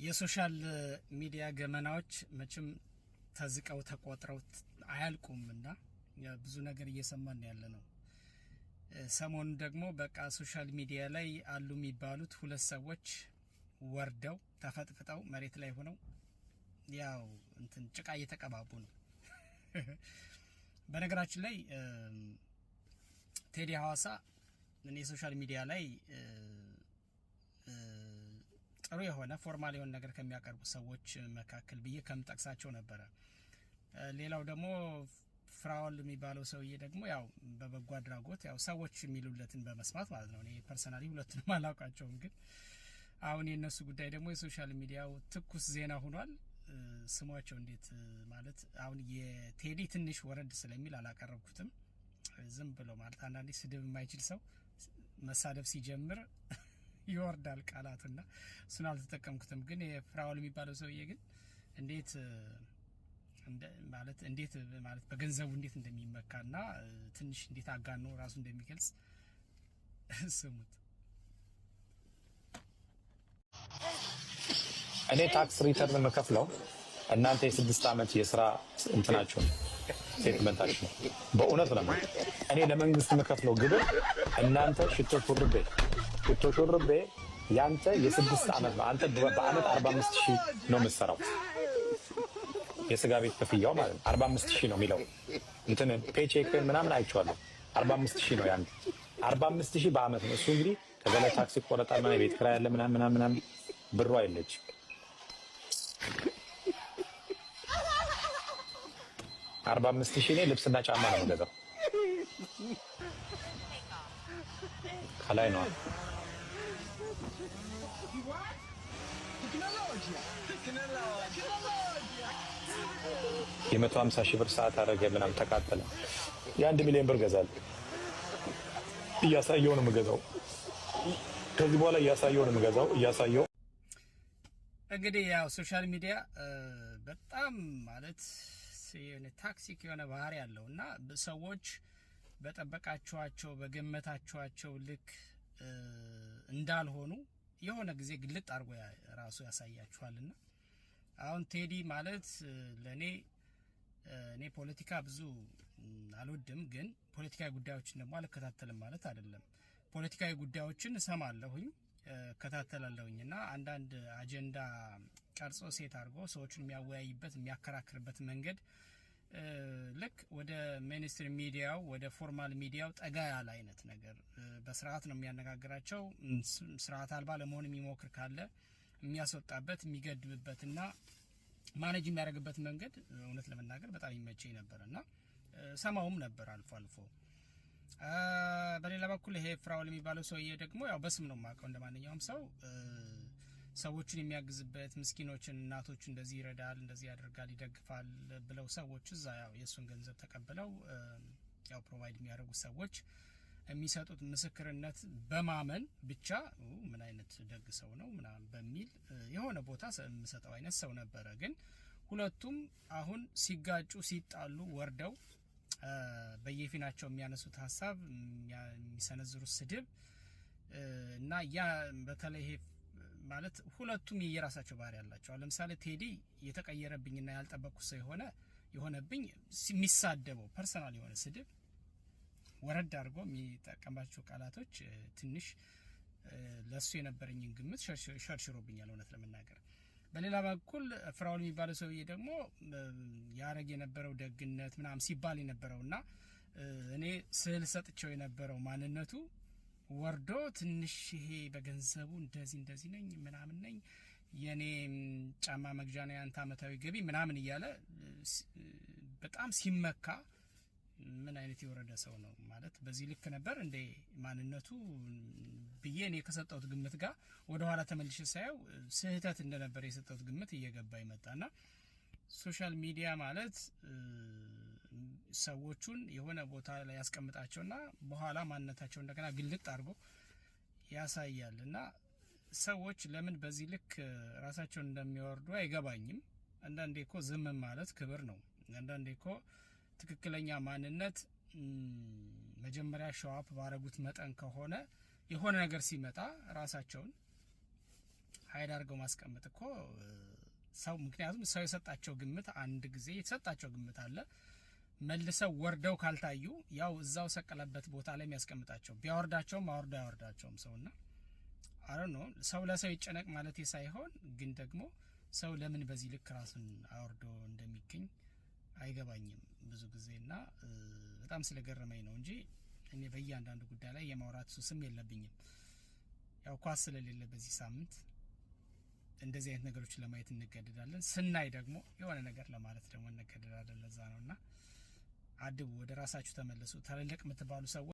የሶሻል ሚዲያ ገመናዎች መቼም ተዝቀው ተቆጥረው አያልቁምና ብዙ ነገር እየሰማን ያለ ነው። ሰሞኑ ደግሞ በቃ ሶሻል ሚዲያ ላይ አሉ የሚባሉት ሁለት ሰዎች ወርደው ተፈጥፍጠው መሬት ላይ ሆነው ያው እንትን ጭቃ እየተቀባቡ ነው። በነገራችን ላይ ቴዲ ሐዋሳ እኔ ሶሻል ሚዲያ ላይ ጥሩ የሆነ ፎርማል የሆነ ነገር ከሚያቀርቡ ሰዎች መካከል ብዬ ከምጠቅሳቸው ነበረ። ሌላው ደግሞ ፍራውል የሚባለው ሰውዬ ደግሞ ያው በበጎ አድራጎት ያው ሰዎች የሚሉለትን በመስማት ማለት ነው። እኔ ፐርሰናሊ ሁለቱንም አላውቃቸውም፣ ግን አሁን የነሱ ጉዳይ ደግሞ የሶሻል ሚዲያው ትኩስ ዜና ሆኗል። ስሟቸው እንዴት ማለት አሁን የቴዲ ትንሽ ወረድ ስለሚል አላቀረብኩትም። ዝም ብሎ ማለት አንዳንዴ ስድብ የማይችል ሰው መሳደብ ሲጀምር ይወርዳል ቃላቱና እሱን አልተጠቀምኩትም። ግን የፍራውል የሚባለው ሰውዬ ግን እንዴት ማለት በገንዘቡ እንዴት እንደሚመካና ትንሽ እንዴት አጋኖ ራሱ እንደሚገልጽ ስሙት። እኔ ታክስ ሪተርን የምከፍለው እናንተ የ6 ዓመት የስራ እንትናችሁ ስቴትመንታችሁ በእውነት ነው። እኔ ለመንግስት የምከፍለው ግብር እናንተ ሽቶ ሹርቤ ያንተ የ6 ዓመት ነው። አንተ በአመት 45000 ነው የምትሰራው። የስጋ ቤት ክፍያው ማለት ነው 45000 ነው የሚለው እንትን ፔቼክ ምናምን አይቼዋለሁ። 45000 ነው ያንተ 45000 በአመት ነው። እሱ እንግዲህ ከዛ ታክሲ ቆረጣል ማለት ቤት ክራይ ያለ ምናምን ብሩ አይለች 45000 እኔ ልብስና ጫማ ነው የምገዛው። ከላይ ነው የ150,000 ብር ሰዓት አደረገ ምናምን ተቃጠለ። የ1 ሚሊዮን ብር ገዛል። እያሳየው ነው የምገዛው። ከዚህ በኋላ እያሳየው ነው የምገዛው። እያሳየው እንግዲህ ያው ሶሻል ሚዲያ በጣም ማለት የሆነ ታክሲክ የሆነ ባህሪ ያለው እና ሰዎች በጠበቃቸዋቸው በገመታቸዋቸው ልክ እንዳልሆኑ የሆነ ጊዜ ግልጥ አድርጎ ራሱ ያሳያችኋልና አሁን ቴዲ ማለት ለኔ እኔ ፖለቲካ ብዙ አልወድም፣ ግን ፖለቲካዊ ጉዳዮችን ደግሞ አልከታተልም ማለት አይደለም። ፖለቲካዊ ጉዳዮችን እሰማለሁኝ እከታተላለሁኝ እና አንዳንድ አጀንዳ ቀርጾ ሴት አድርጎ ሰዎችን የሚያወያይበት የሚያከራክርበት መንገድ ልክ ወደ ሚኒስትሪ ሚዲያው ወደ ፎርማል ሚዲያው ጠጋ ያለ አይነት ነገር በስርዓት ነው የሚያነጋግራቸው። ስርዓት አልባ ለመሆን የሚሞክር ካለ የሚያስወጣበት የሚገድብበትና ማኔጅ የሚያደርግበት መንገድ እውነት ለመናገር በጣም ይመቸኝ ነበርና ሰማውም ነበር አልፎ አልፎ። በሌላ በኩል ይሄ ፍራውል የሚባለው ሰውዬ ደግሞ ያው በስም ነው የማውቀው እንደማንኛውም ሰው ሰዎችን የሚያግዝበት ምስኪኖችን እናቶች እንደዚህ ይረዳል እንደዚህ ያደርጋል ይደግፋል ብለው ሰዎች እዛ ያው የሱን ገንዘብ ተቀብለው ያው ፕሮቫይድ የሚያደርጉ ሰዎች የሚሰጡት ምስክርነት በማመን ብቻ ምን አይነት ደግ ሰው ነው ምናምን በሚል የሆነ ቦታ የምሰጠው አይነት ሰው ነበረ። ግን ሁለቱም አሁን ሲጋጩ ሲጣሉ ወርደው በየፊናቸው የሚያነሱት ሀሳብ የሚሰነዝሩት ስድብ እና ያ በተለይ ማለት ሁለቱም የራሳቸው ባህሪ ያላቸው። ለምሳሌ ቴዲ የተቀየረብኝና ያልጠበቅኩት ሰው የሆነብኝ የሚሳደበው ፐርሰናል የሆነ ስድብ ወረድ አድርጎ የሚጠቀማቸው ቃላቶች ትንሽ ለሱ የነበረኝን ግምት ሸርሽሮብኛል እውነት ለመናገር። በሌላ በኩል ፍራውል የሚባለው ሰውዬ ደግሞ ያረግ የነበረው ደግነት ምናምን ሲባል የነበረውና እኔ ስዕል ሰጥቸው የነበረው ማንነቱ ወርዶ ትንሽ ይሄ በገንዘቡ እንደዚህ ነኝ ምናምን ነኝ የኔ ጫማ መግዣ ነው ያንተ አመታዊ ገቢ ምናምን እያለ በጣም ሲመካ ምን አይነት የወረደ ሰው ነው ማለት በዚህ ልክ ነበር እንደ ማንነቱ ብዬ እኔ ከሰጠሁት ግምት ጋር ወደ ኋላ ተመልሼ ሳየው ስህተት እንደነበር የሰጠሁት ግምት እየገባ ይመጣና ሶሻል ሚዲያ ማለት ሰዎቹን የሆነ ቦታ ላይ ያስቀምጣቸውና በኋላ ማንነታቸው እንደገና ግልጥ አድርጎ ያሳያል። እና ሰዎች ለምን በዚህ ልክ ራሳቸውን እንደሚወርዱ አይገባኝም። አንዳንዴ እኮ ዝም ማለት ክብር ነው። አንዳንዴ እኮ ትክክለኛ ማንነት መጀመሪያ ሸዋፕ ባረጉት መጠን ከሆነ የሆነ ነገር ሲመጣ ራሳቸውን ሀይድ አድርገው ማስቀመጥ እኮ ሰው ምክንያቱም ሰው የሰጣቸው ግምት አንድ ጊዜ የተሰጣቸው ግምት አለ መልሰው ወርደው ካልታዩ ያው እዛው ሰቀለበት ቦታ ላይ የሚያስቀምጣቸው ቢያወርዳቸውም አያወርዳቸውም ሰውና አረ ነው ሰው ለሰው ይጨነቅ ማለት ሳይሆን ግን ደግሞ ሰው ለምን በዚህ ልክ ራሱን አወርዶ እንደሚገኝ አይገባኝም ብዙ ጊዜና በጣም ስለገረመኝ ነው እንጂ እኔ በእያንዳንዱ ጉዳይ ላይ የማውራት ሱስም የለብኝም ያው ኳስ ስለሌለ በዚህ ሳምንት እንደዚህ አይነት ነገሮችን ለማየት እንገደዳለን ስናይ ደግሞ የሆነ ነገር ለማለት ደግሞ እንገደዳለን ለዛ ነውና አድቡ ወደ ራሳችሁ ተመለሱ ታላላቅ የምትባሉ ሰው